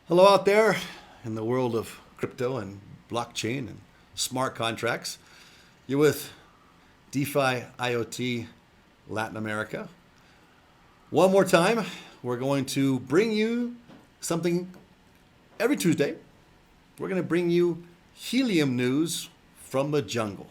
Hello out there in the world of crypto and blockchain and smart contracts. You're with DeFi IoT Latin America. One more time, we're going to bring you something every Tuesday. We're going to bring you Helium news from the jungle.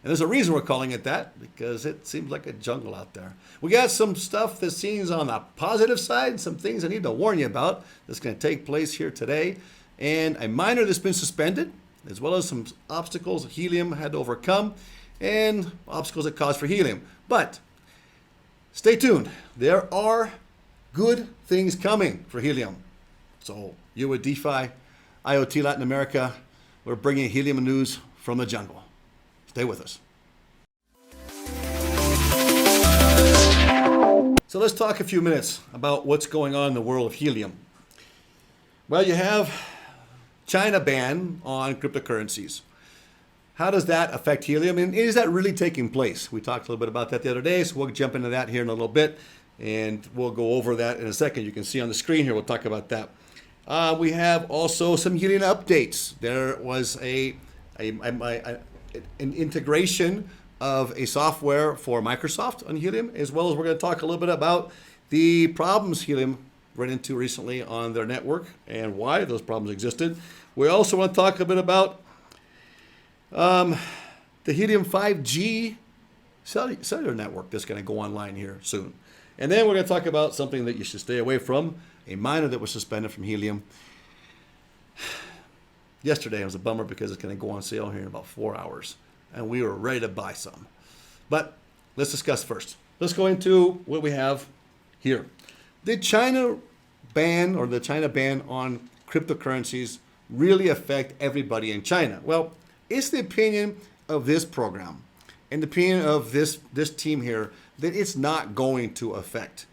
And there's a reason we're calling it that, because it seems like a jungle out there. We got some stuff that seems on the positive side, some things I need to warn you about that's going to take place here today, and a miner that's been suspended, as well as some obstacles Helium had to overcome, and obstacles that caused for Helium. But stay tuned. There are good things coming for Helium. So you with DeFi IoT Latin America, we're bringing Helium news from the jungle. Stay with us. So let's talk a few minutes about what's going on in the world of Helium. Well, you have China ban on cryptocurrencies. How does that affect Helium? And is that really taking place? We talked a little bit about that the other day, so we'll jump into that here in a little bit, and we'll go over that in a second. You can see on the screen here, we'll talk about that. We have also some Helium updates. There was an integration of a software for Microsoft on Helium, as well as we're going to talk a little bit about the problems Helium ran into recently on their network and why those problems existed. We also want to talk a bit about the Helium 5G cellular network that's going to go online here soon. And then we're going to talk about something that you should stay away from, a miner that was suspended from Helium. Yesterday it was a bummer because it's going to go on sale here in about 4 hours, and we were ready to buy some. But let's discuss first. Let's go into what we have here. Did China ban, or the China ban on cryptocurrencies, really affect everybody in China? Well, it's the opinion of this program and the opinion of this team here that it's not going to affect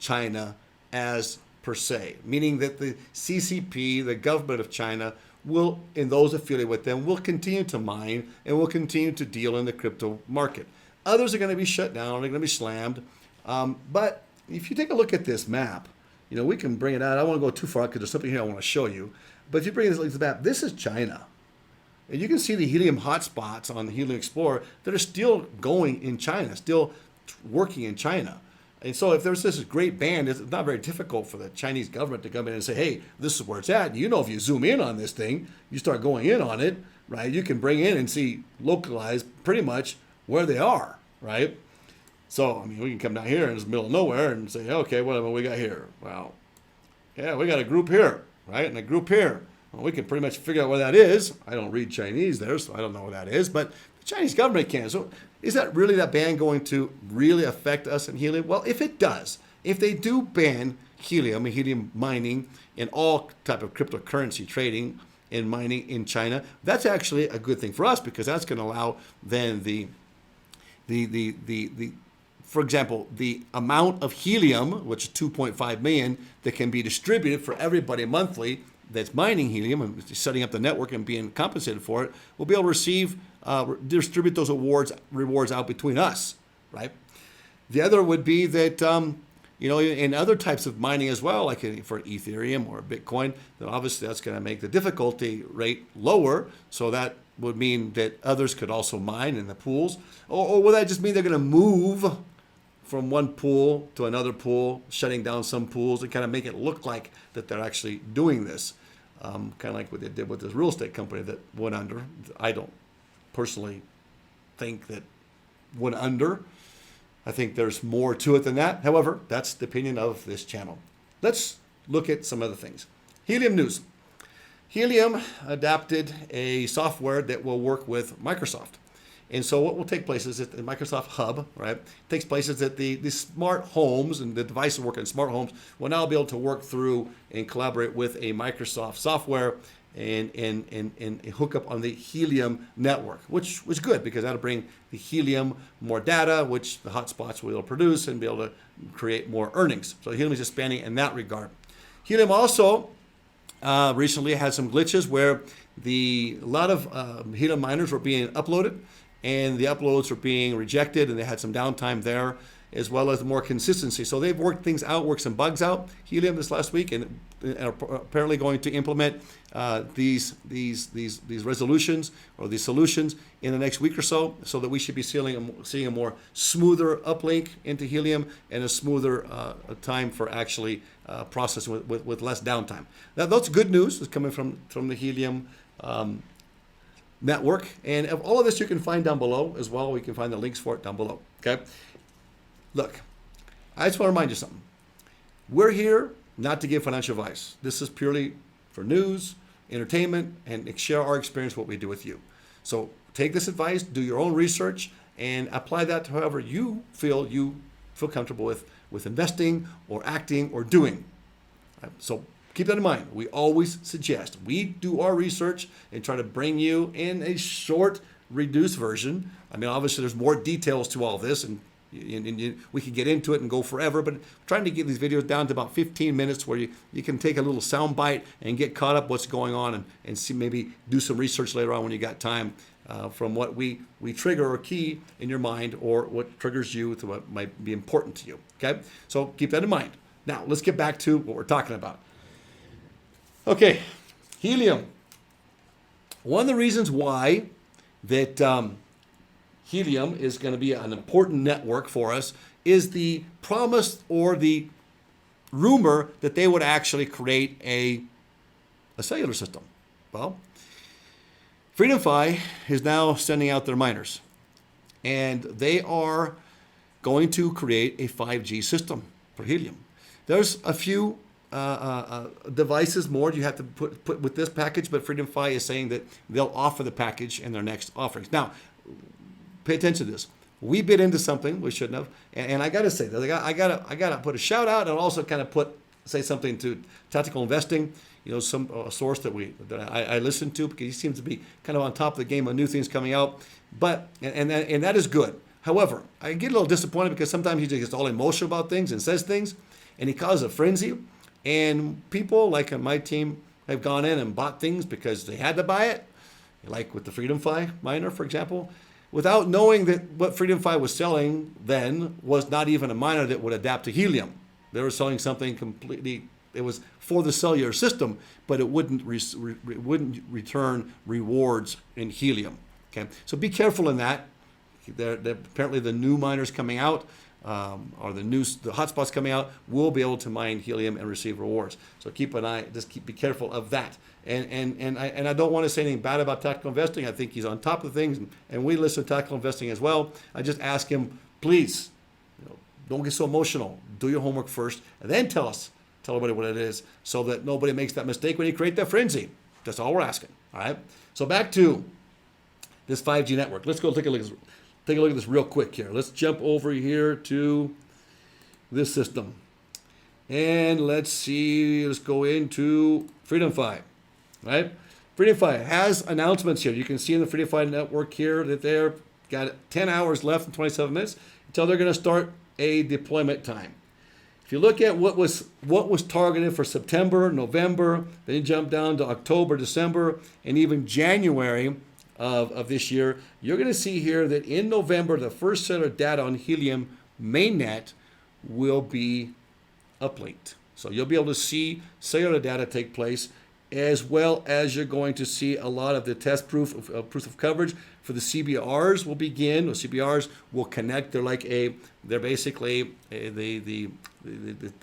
China as per se, meaning that the CCP, the government of China, will, and those affiliated with them, will continue to mine and will continue to deal in the crypto market. Others are going to be shut down, they're going to be slammed. But if you take a look at this map, we can bring it out. I don't want to go too far because there's something here I want to show you. But if you bring this map, this is China. And you can see the Helium hotspots on the Helium Explorer that are still going in China, still working in China. And so if there's this great band, it's not very difficult for the Chinese government to come in and say, hey, this is where it's at. If you zoom in on this thing, you start going in on it, right? You can bring in and see, localize pretty much where they are, right? So, we can come down here in the middle of nowhere and say, okay, what have we got here? Well, yeah, we got a group here, right? And a group here. Well, we can pretty much figure out where that is. I don't read Chinese there, so I don't know where that is, but the Chinese government can. So is that ban going to really affect us in Helium? Well, if it does, if they do ban Helium and Helium mining and all type of cryptocurrency trading and mining in China, that's actually a good thing for us, because that's going to allow then for example, the amount of Helium, which is 2.5 million, that can be distributed for everybody monthly that's mining Helium and setting up the network and being compensated for it, will be able to receive, distribute those rewards out between us, right? The other would be that, in other types of mining as well, like for Ethereum or Bitcoin, then obviously that's going to make the difficulty rate lower. So that would mean that others could also mine in the pools. Or will that just mean they're going to move from one pool to another pool, shutting down some pools and kind of make it look like that they're actually doing this? Kind of like what they did with this real estate company that went under. I don't personally think that went under. I think there's more to it than that. However, that's the opinion of this channel. Let's look at some other things. Helium news. Helium adapted a software that will work with Microsoft. And so what will take place is that the Microsoft Hub, right, takes place is that the smart homes and the devices working in smart homes will now be able to work through and collaborate with a Microsoft software and hook up on the Helium network, which was good because that'll bring the Helium more data, which the hotspots will be able to produce and be able to create more earnings. So Helium is expanding in that regard. Helium also recently had some glitches where a lot of Helium miners were being uploaded, and the uploads were being rejected, and they had some downtime there. as well as more consistency. So they've worked things out, worked some bugs out, Helium, this last week, and are apparently going to implement these resolutions or these solutions in the next week or so that we should be seeing a more smoother uplink into Helium and a smoother time for actually processing with less downtime. Now, that's good news. It's coming from the Helium network. And all of this you can find down below as well. We can find the links for it down below. Okay. Look, I just want to remind you something. We're here not to give financial advice. This is purely for news, entertainment, and share our experience, what we do with you. So take this advice, do your own research, and apply that to however you feel comfortable with investing or acting or doing. So keep that in mind. We always suggest we do our research and try to bring you in a short, reduced version. I mean, obviously, there's more details to all this, and we could get into it and go forever, but trying to get these videos down to about 15 minutes where you can take a little sound bite and get caught up what's going on and see, maybe do some research later on when you got time from what we trigger or key in your mind or what triggers you to what might be important to you. Okay, so keep that in mind. Now let's get back to what we're talking about. Okay, Helium. One of the reasons why that Helium is going to be an important network for us is the promise or the rumor that they would actually create a cellular system. Well, FreedomFi is now sending out their miners, and they are going to create a 5G system for Helium. There's a few devices more you have to put with this package, but FreedomFi is saying that they'll offer the package in their next offerings. Now, pay attention to this. We bid into something we shouldn't have, and I got to say that I got to put a shout out and also kind of say something to Tactical Investing. You know, some source that I listen to because he seems to be kind of on top of the game on new things coming out. But and that is good. However, I get a little disappointed because sometimes he just gets all emotional about things and says things, and he causes a frenzy. And people like on my team have gone in and bought things because they had to buy it, like with the FreedomFi miner, for example, without knowing that what FreedomFi was selling then was not even a miner that would adapt to Helium. They were selling something completely, it was for the cellular system, but it wouldn't return rewards in Helium. Okay, so be careful in that. Apparently the new miners coming out, or the hotspots coming out, will be able to mine Helium and receive rewards. So keep an eye, be careful of that. And I don't want to say anything bad about Tactical Investing. I think he's on top of things, and we listen to Tactical Investing as well. I just ask him, please, don't get so emotional. Do your homework first, and then tell everybody what it is, so that nobody makes that mistake when you create that frenzy. That's all we're asking. All right. So back to this 5G network. Let's go take a look at this real quick here. Let's jump over here to this system. And let's see, let's go into FreedomFi, right? FreedomFi has announcements here. You can see in the FreedomFi network here that they're got 10 hours left and 27 minutes until they're going to start a deployment time. If you look at what was targeted for September, November, then you jump down to October, December, and even January of this year, you're going to see here that in November, the first set of data on Helium mainnet will be uplinked. So you'll be able to see cellular data take place, as well as you're going to see a lot of the test proof of coverage for the CBRs will begin. The CBRs will connect. They're basically the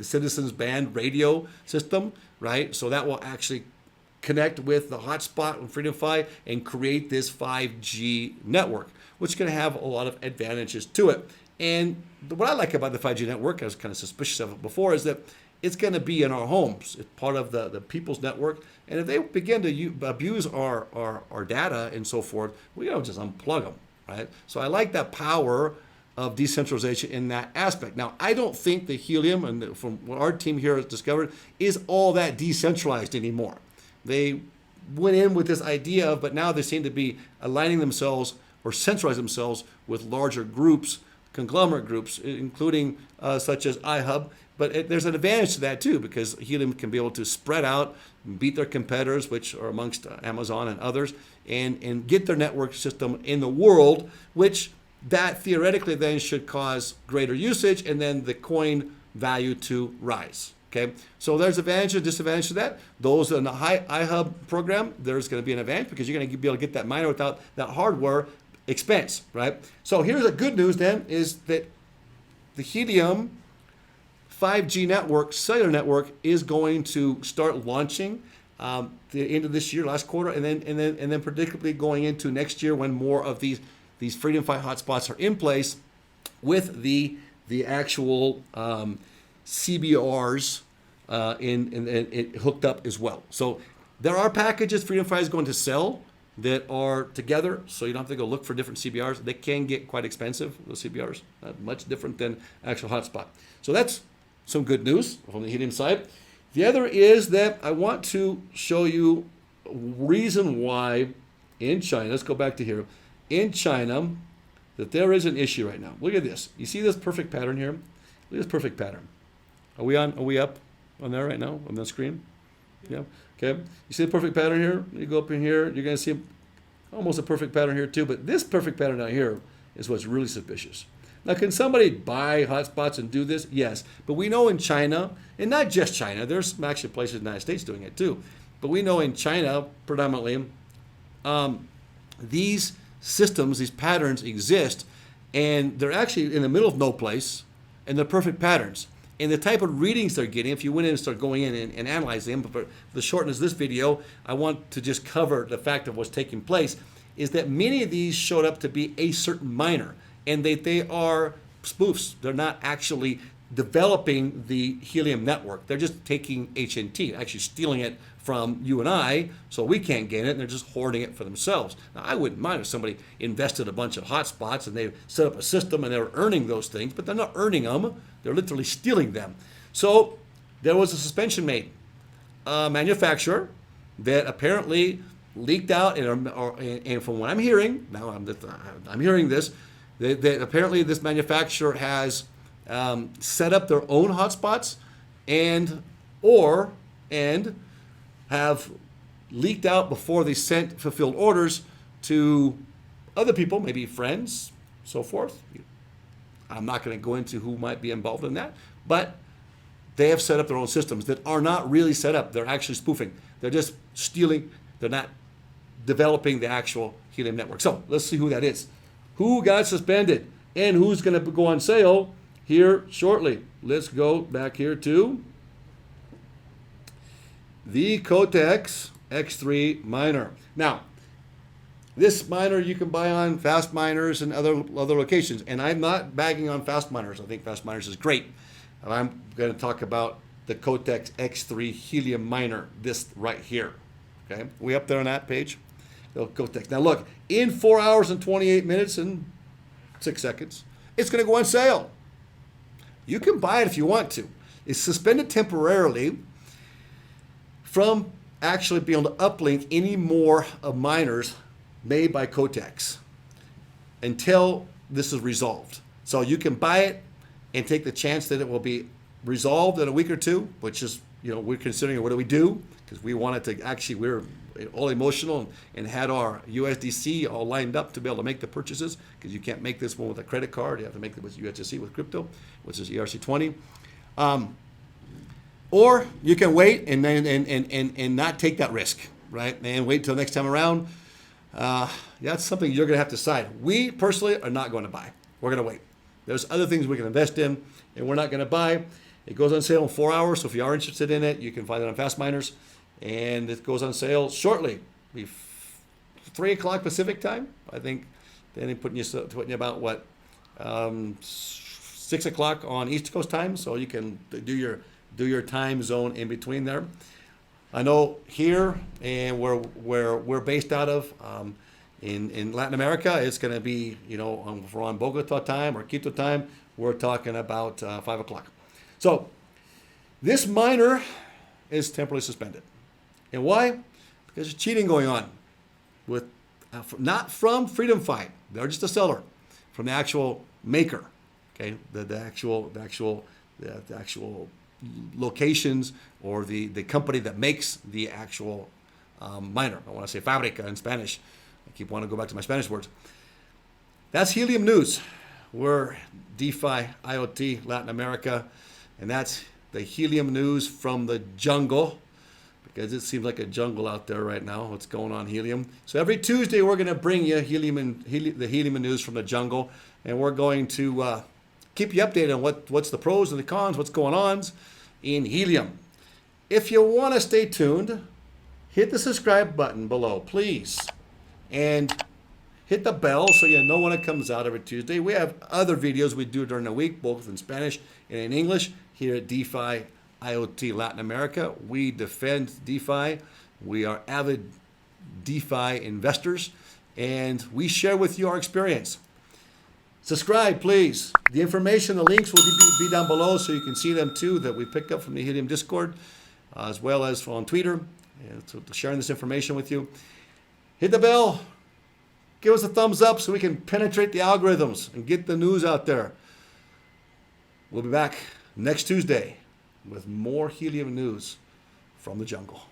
citizens band radio system, right? So that will actually connect with the hotspot on FreedomFi and create this 5G network, which is going to have a lot of advantages to it. And what I like about the 5G network, I was kind of suspicious of it before, is that it's going to be in our homes. It's part of the people's network. And if they begin to abuse our data and so forth, we don't just unplug them, right? So I like that power of decentralization in that aspect. Now, I don't think the Helium, and from what our team here has discovered, is all that decentralized anymore. They went in with this idea of, but now they seem to be aligning themselves or centralize themselves with larger groups, conglomerate groups, including such as iHub. But there's an advantage to that too, because Helium can be able to spread out, beat their competitors, which are amongst Amazon and others, and get their network system in the world, which that theoretically then should cause greater usage and then the coin value to rise. Okay, so there's advantage and disadvantage to that. Those in the iHub program, there's going to be an advantage because you're going to be able to get that miner without that hardware expense, right? So here's the good news then is that the Helium 5G network, cellular network, is going to start launching the end of this year, last quarter, and then predictably going into next year when more of these Freedom Fight hotspots are in place with the actual CBRs in hooked up as well. So there are packages Freedom Fight is going to sell that are together, so you don't have to go look for different CBRs. They can get quite expensive, those CBRs, not much different than actual hotspot. So that's some good news from the Helium side. The other is that I want to show you a reason why in China, let's go back to here, in China, that there is an issue right now. Look at this. You see this perfect pattern here? Look at this perfect pattern. Are we up on there right now on the screen? Yeah. Okay. You see the perfect pattern here? You go up in here, you're going to see almost a perfect pattern here too, but this perfect pattern down here is what's really suspicious. Now, can somebody buy hotspots and do this? Yes. But we know in China, and not just China, there's actually places in the United States doing it too, but we know in China predominantly, these systems, these patterns exist, and they're actually in the middle of no place, and they're perfect patterns. And the type of readings they're getting, if you went in and start going in and analyze them, but for the shortness of this video, I want to just cover the fact of what's taking place, is that many of these showed up to be a certain miner, and they are spoofs. They're not actually developing the Helium network. They're just taking HNT, actually stealing it from you and I, so we can't gain it, and they're just hoarding it for themselves. Now, I wouldn't mind if somebody invested a bunch of hotspots and they set up a system and they're earning those things, but they're not earning them. They're literally stealing them. So there was a suspension made. A manufacturer that apparently leaked out, and from what I'm hearing, now I'm hearing this, that apparently this manufacturer has set up their own hotspots and have leaked out before they sent fulfilled orders to other people, maybe friends, so forth. I'm not going to go into who might be involved in that, but they have set up their own systems that are not really set up. They're actually spoofing. They're just stealing. They're not developing the actual Helium network. So let's see who that is. Who got suspended and who's going to go on sale here shortly. Let's go back here to the Cotex X3 miner. Now, this miner you can buy on Fast Miners and other locations. And I'm not bagging on Fast Miners. I think Fast Miners is great. And I'm going to talk about the Cotex X3 Helium miner, this right here. Okay, we up there on that page? The Cotex. Now look, in 4 hours and 28 minutes and 6 seconds, it's going to go on sale. You can buy it if you want to. It's suspended temporarily from actually being able to uplink any more of miners made by Cotex until this is resolved. So you can buy it and take the chance that it will be resolved in a week or two, which is, we're considering what do we do? Because we wanted to actually, we're all emotional and had our USDC all lined up to be able to make the purchases, because you can't make this one with a credit card. You have to make it with USDC with crypto, which is ERC20. Or you can wait and not take that risk, right? And wait till next time around. That's something you're going to have to decide. We personally are not going to buy. We're going to wait. There's other things we can invest in, and we're not going to buy. It goes on sale in 4 hours, so if you are interested in it, you can find it on Fast Miners. And it goes on sale shortly. 3 o'clock Pacific time, I think. Then they're putting you about, 6 o'clock on East Coast time, so you can do your time zone in between there. I know here and where we're based out of in Latin America, it's going to be, if we're on Bogota time or Quito time, we're talking about 5 o'clock. So this miner is temporarily suspended. And why? Because there's cheating going on with not from Freedom Fight. They're just a seller, from the actual maker. Okay, the actual locations or the company that makes the actual miner. I want to say fabrica in Spanish. I keep wanting to go back to my Spanish words. That's Helium News. We're DeFi IoT Latin America, and that's the Helium News from the jungle, because it seems like a jungle out there right now. What's going on, Helium? So every Tuesday we're going to bring you the Helium News from the jungle, and we're going to keep you updated on what's the pros and the cons, what's going on in Helium. If you want to stay tuned, hit the subscribe button below, please, and hit the bell so you know when it comes out every Tuesday. We have other videos we do during the week, both in Spanish and in English, here at DeFi IoT Latin America. We defend DeFi. We are avid DeFi investors, and we share with you our experience. Subscribe, please. The information, the links will be down below so you can see them too, that we picked up from the Helium Discord, as well as on Twitter, so sharing this information with you. Hit the bell. Give us a thumbs up so we can penetrate the algorithms and get the news out there. We'll be back next Tuesday with more Helium news from the jungle.